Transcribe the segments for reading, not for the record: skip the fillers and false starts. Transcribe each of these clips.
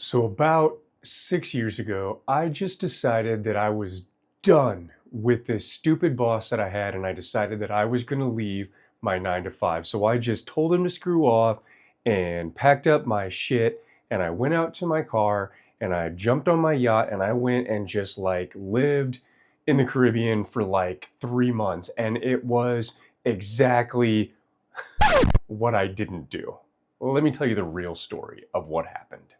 So about 6 years ago, I just decided that I was done with this stupid boss that I had, and I decided that I was going to leave my 9 to 5. So I just told him to screw off and packed up my shit, and I went out to my car and I jumped on my yacht and I went and just like lived in the Caribbean for like 3 months. And it was exactly what I didn't do. Well, let me tell you the real story of what happened.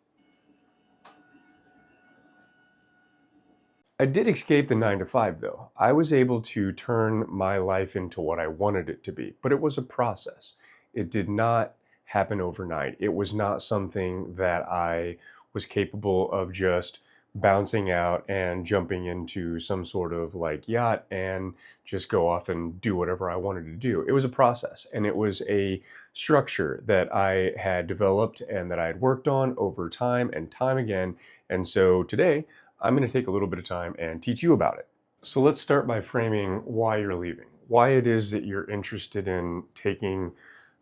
I did escape the 9 to 5 though. I was able to turn my life into what I wanted it to be, but it was a process. It did not happen overnight. It was not something that I was capable of just bouncing out and jumping into some sort of like yacht and just go off and do whatever I wanted to do. It was a process, and it was a structure that I had developed and that I had worked on over time and time again. And so today, I'm going to take a little bit of time and teach you about it. So let's start by framing why you're leaving, why it is that you're interested in taking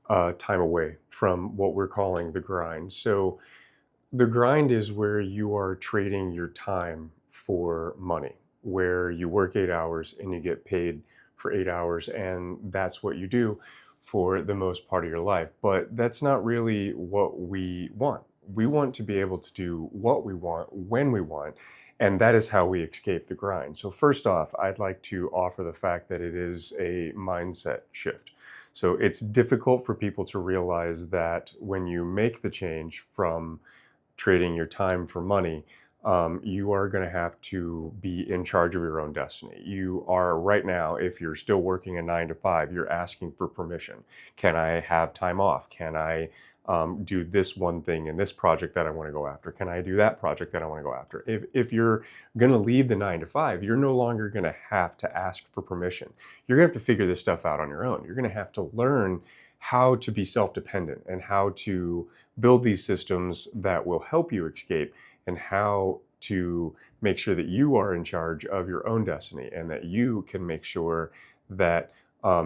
time away from what we're calling the grind. So the grind is where you are trading your time for money, where you work 8 hours and you get paid for 8 hours, and that's what you do for the most part of your life. But that's not really what we want. We want to be able to do what we want when we want, and that is how we escape the grind. So, first off, I'd like to offer the fact that it is a mindset shift. So, it's difficult for people to realize that when you make the change from trading your time for money, you are going to have to be in charge of your own destiny. You are right now, if you're still working a 9 to 5, you're asking for permission. Can I have time off? Can I do this one thing in this project that I want to go after? Can I do that project that I want to go after? If you're going to leave the 9 to 5, you're no longer going to have to ask for permission. You're going to have to figure this stuff out on your own. You're going to have to learn how to be self-dependent and how to build these systems that will help you escape, and how to make sure that you are in charge of your own destiny and that you can make sure that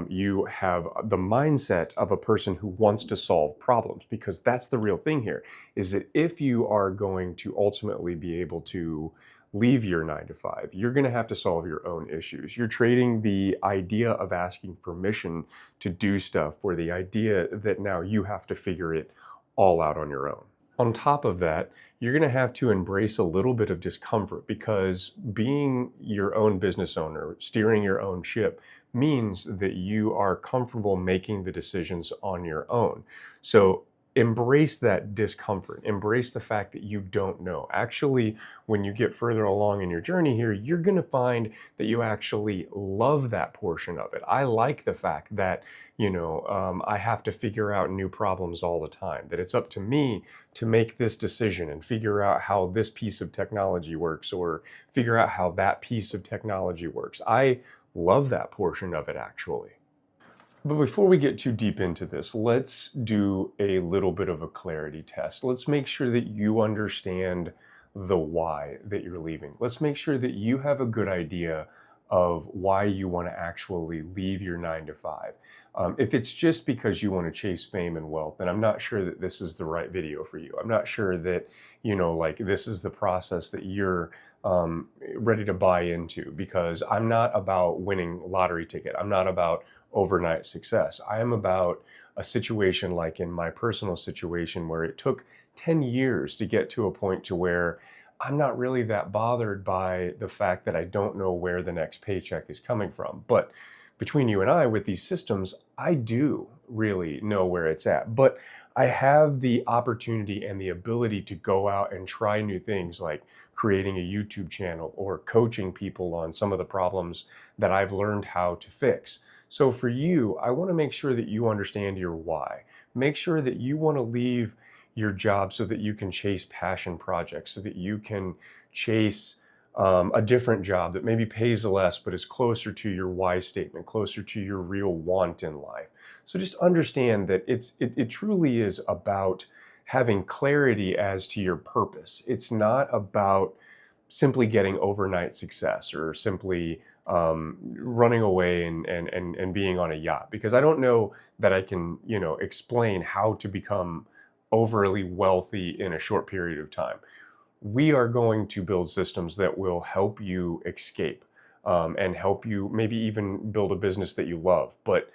you have the mindset of a person who wants to solve problems, because that's the real thing here, is that if you are going to ultimately be able to leave your 9 to 5, you're going to have to solve your own issues. You're trading the idea of asking permission to do stuff for the idea that now you have to figure it all out on your own. On top of that, you're going to have to embrace a little bit of discomfort, because being your own business owner, steering your own ship, means that you are comfortable making the decisions on your own. So embrace that discomfort. Embrace the fact that you don't know. Actually, when you get further along in your journey here, you're going to find that you actually love that portion of it. I like the fact that, I have to figure out new problems all the time, that it's up to me to make this decision and figure out how this piece of technology works, or figure out how that piece of technology works. I love that portion of it, actually. But before we get too deep into this, let's do a little bit of a clarity test. Let's make sure that you understand the why that you're leaving. Let's make sure that you have a good idea of why you want to actually leave your 9 to 5. If it's just because you want to chase fame and wealth, then I'm not sure that this is the right video for you. I'm not sure that, this is the process that you're ready to buy into, because I'm not about winning lottery ticket. I'm not about overnight success. I am about a situation like in my personal situation, where it took 10 years to get to a point to where I'm not really that bothered by the fact that I don't know where the next paycheck is coming from. But between you and I, with these systems, I do really know where it's at. But I have the opportunity and the ability to go out and try new things, like creating a YouTube channel or coaching people on some of the problems that I've learned how to fix. So for you, I want to make sure that you understand your why. Make sure that you want to leave your job so that you can chase passion projects, so that you can chase a different job that maybe pays less but is closer to your why statement, closer to your real want in life. So just understand that it truly is about having clarity as to your purpose. It's not about simply getting overnight success, or simply running away and being on a yacht, because I don't know that I can explain how to become overly wealthy in a short period of time. We are going to build systems that will help you escape, and help you maybe even build a business that you love. But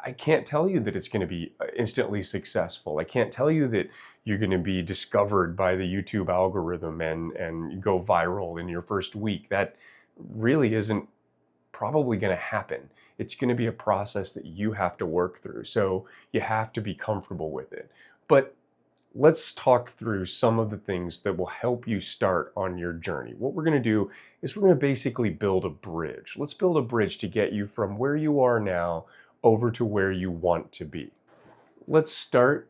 I can't tell you that it's going to be instantly successful. I can't tell you that you're going to be discovered by the YouTube algorithm and go viral in your first week. That really isn't probably going to happen. It's going to be a process that you have to work through. So you have to be comfortable with it. But let's talk through some of the things that will help you start on your journey. What we're going to do is we're going to basically build a bridge. Let's build a bridge to get you from where you are now over to where you want to be. Let's start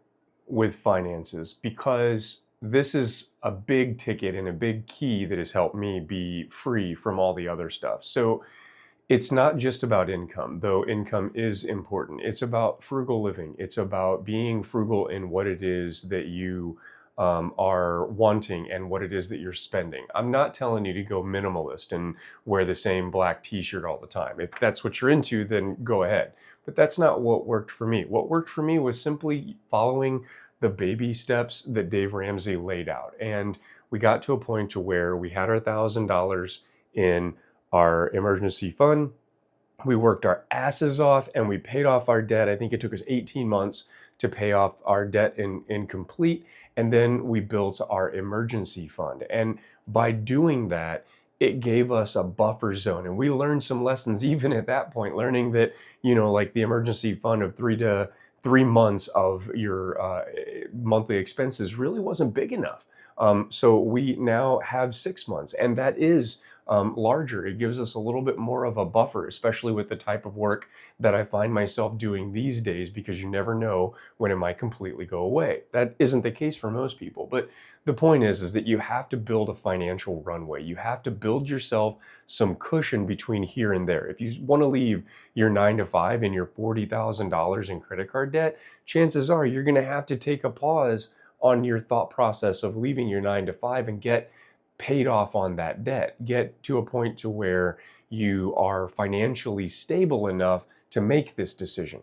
with finances, because this is a big ticket and a big key that has helped me be free from all the other stuff. So it's not just about income, though income is important. It's about frugal living. It's about being frugal in what it is that you are wanting and what it is that you're spending. I'm not telling you to go minimalist and wear the same black t-shirt all the time. If that's what you're into, then go ahead. But that's not what worked for me. What worked for me was simply following the baby steps that Dave Ramsey laid out. And we got to a point to where we had our $1,000 in our emergency fund. We worked our asses off and we paid off our debt. I think it took us 18 months to pay off our debt in complete. And then we built our emergency fund. And by doing that, it gave us a buffer zone. And we learned some lessons even at that point, learning that, like the emergency fund of 3 months of your monthly expenses really wasn't big enough. So we now have 6 months, and that is larger. It gives us a little bit more of a buffer, especially with the type of work that I find myself doing these days, because you never know when it might completely go away. That isn't the case for most people. But the point is that you have to build a financial runway. You have to build yourself some cushion between here and there. If you want to leave your 9 to 5 and your $40,000 in credit card debt, chances are you're going to have to take a pause on your thought process of leaving your 9 to 5 and get paid off on that debt. Get to a point to where you are financially stable enough to make this decision.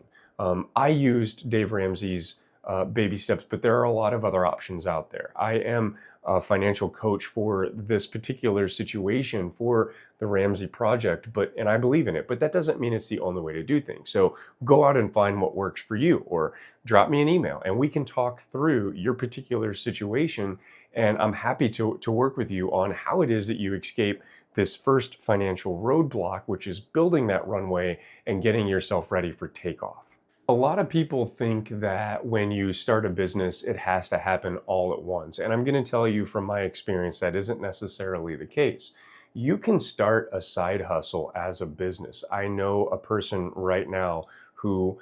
I used Dave Ramsey's baby steps, but there are a lot of other options out there. I am a financial coach for this particular situation for the Ramsey project, and I believe in it, but that doesn't mean it's the only way to do things. So go out and find what works for you, or drop me an email and we can talk through your particular situation. And I'm happy to work with you on how it is that you escape this first financial roadblock, which is building that runway and getting yourself ready for takeoff. A lot of people think that when you start a business, it has to happen all at once. And I'm going to tell you from my experience that isn't necessarily the case. You can start a side hustle as a business. I know a person right now who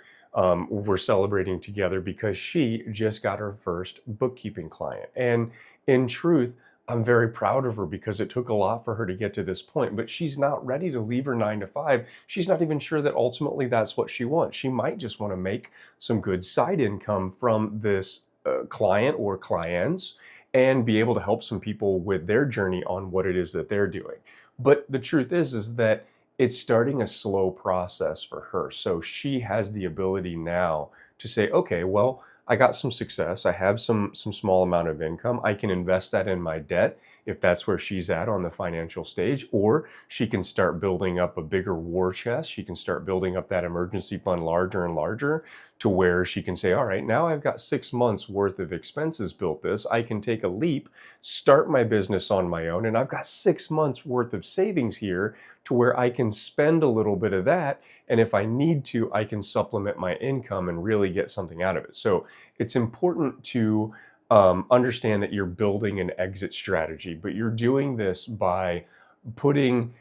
we're celebrating together because she just got her first bookkeeping client. And in truth, I'm very proud of her because it took a lot for her to get to this point, but she's not ready to leave her 9 to 5. She's not even sure that ultimately that's what she wants. She might just want to make some good side income from this client or clients and be able to help some people with their journey on what it is that they're doing. But the truth is that it's starting a slow process for her. So she has the ability now to say, okay, well, I got some success. I have some small amount of income. I can invest that in my debt if that's where she's at on the financial stage, or she can start building up a bigger war chest. She can start building up that emergency fund larger and larger to where she can say, all right, now I've got 6 months worth of expenses built this. I can take a leap, start my business on my own, and I've got 6 months worth of savings here to where I can spend a little bit of that. And if I need to, I can supplement my income and really get something out of it. So it's important to understand that you're building an exit strategy, but you're doing this by putting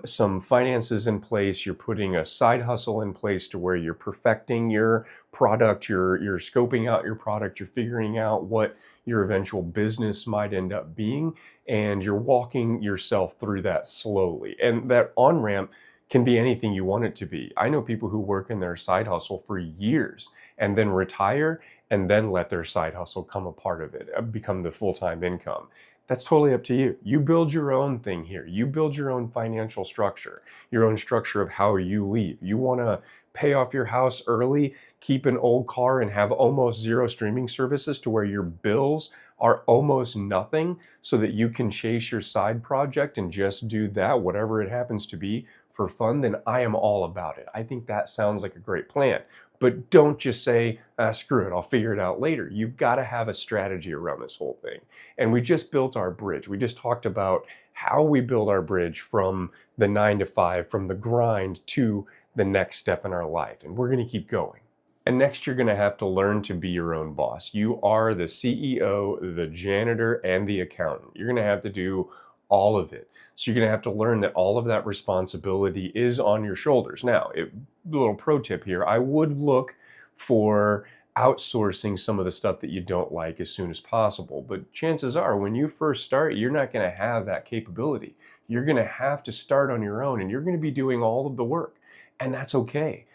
some finances in place. You're putting a side hustle in place to where you're perfecting your product, you're scoping out your product, you're figuring out what your eventual business might end up being, and you're walking yourself through that slowly. And that on-ramp can be anything you want it to be. I know people who work in their side hustle for years and then retire and then let their side hustle come a part of it, become the full-time income. That's totally up to you. You build your own thing here. You build your own financial structure, your own structure of how you leave. You want to pay off your house early, keep an old car, and have almost zero streaming services to where your bills are almost nothing so that you can chase your side project and just do that, whatever it happens to be, for fun, then I am all about it. I think that sounds like a great plan. But don't just say, screw it, I'll figure it out later. You've got to have a strategy around this whole thing. And we just built our bridge. We just talked about how we build our bridge from the 9 to 5, from the grind to the next step in our life. And we're going to keep going. And next, you're going to have to learn to be your own boss. You are the CEO, the janitor, and the accountant. You're going to have to do all of it. So you're going to have to learn that all of that responsibility is on your shoulders. Now, a little pro tip here, I would look for outsourcing some of the stuff that you don't like as soon as possible. But chances are, when you first start, you're not going to have that capability. You're going to have to start on your own, and you're going to be doing all of the work. And that's okay.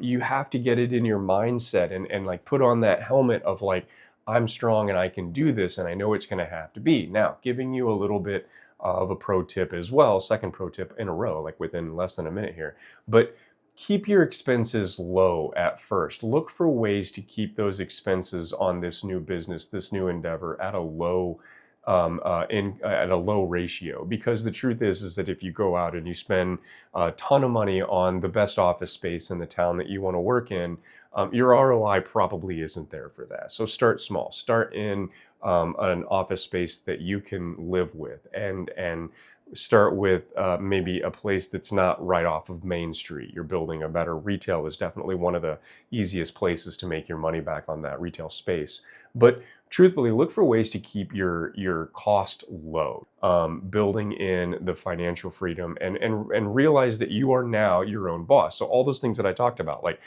You have to get it in your mindset and like put on that helmet of like, I'm strong and I can do this, and I know it's going to have to be. Now, giving you a little bit of a pro tip as well, second pro tip in a row, like within less than a minute here, but keep your expenses low at first. Look for ways to keep those expenses on this new business, this new endeavor at a low at a low ratio, because the truth is that if you go out and you spend a ton of money on the best office space in the town that you want to work in, your ROI probably isn't there for that. So start small. Start in an office space that you can live with, and start with maybe a place that's not right off of Main Street. You're building a better retail is definitely one of the easiest places to make your money back on that retail space. But truthfully, look for ways to keep your cost low, building in the financial freedom, and realize that you are now your own boss. So all those things that I talked about, like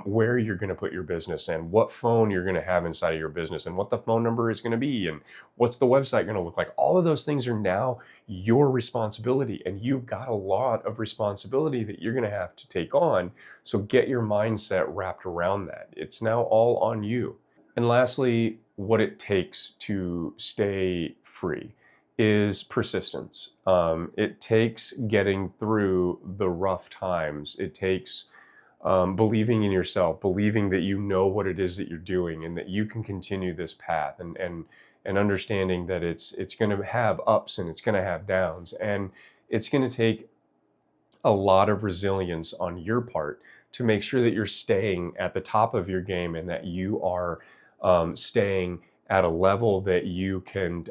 where you're going to put your business and what phone you're going to have inside of your business and what the phone number is going to be and what's the website going to look like. All of those things are now your responsibility, and you've got a lot of responsibility that you're going to have to take on. So get your mindset wrapped around that. It's now all on you. And lastly, what it takes to stay free is persistence. It takes getting through the rough times. It takes believing in yourself, believing that you know what it is that you're doing and that you can continue this path, and understanding that it's going to have ups and it's going to have downs, and it's going to take a lot of resilience on your part to make sure that you're staying at the top of your game and that you are staying at a level that you can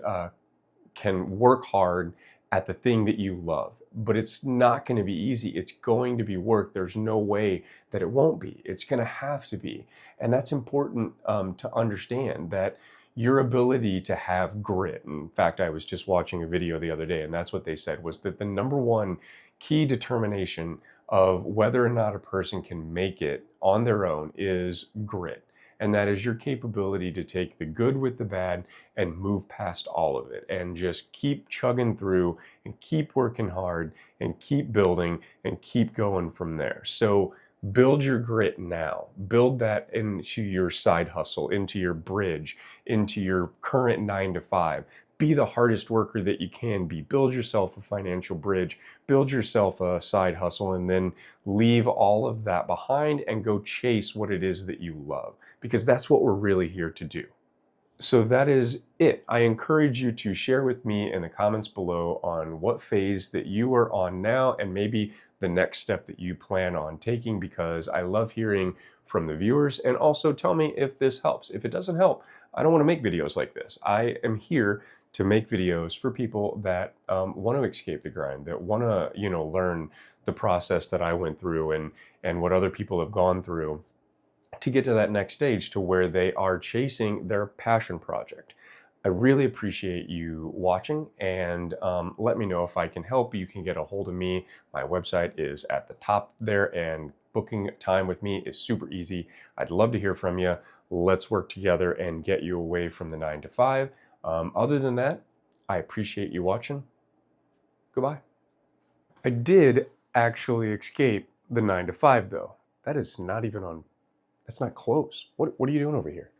work hard at the thing that you love. But it's not going to be easy. It's going to be work. There's no way that it won't be. It's going to have to be. And that's important to understand, that your ability to have grit. In fact, I was just watching a video the other day, and that's what they said was that the number one key determination of whether or not a person can make it on their own is grit. And that is your capability to take the good with the bad and move past all of it and just keep chugging through and keep working hard and keep building and keep going from there. So build your grit now. Build that into your side hustle, into your bridge, into your current 9 to 5. Be the hardest worker that you can be. Build yourself a financial bridge, build yourself a side hustle, and then leave all of that behind and go chase what it is that you love, because that's what we're really here to do. So that is it. I encourage you to share with me in the comments below on what phase that you are on now and maybe the next step that you plan on taking, because I love hearing from the viewers. And also tell me if this helps. If it doesn't help, I don't want to make videos like this. I am here to make videos for people that want to escape the grind, that want to, learn the process that I went through and what other people have gone through to get to that next stage to where they are chasing their passion project. I really appreciate you watching, and let me know if I can help. You can get a hold of me. My website is at the top there, and booking time with me is super easy. I'd love to hear from you. Let's work together and get you away from the 9 to 5. Other than that, I appreciate you watching. Goodbye. I did actually escape the 9 to 5 though. That is not even on, that's not close. What are you doing over here?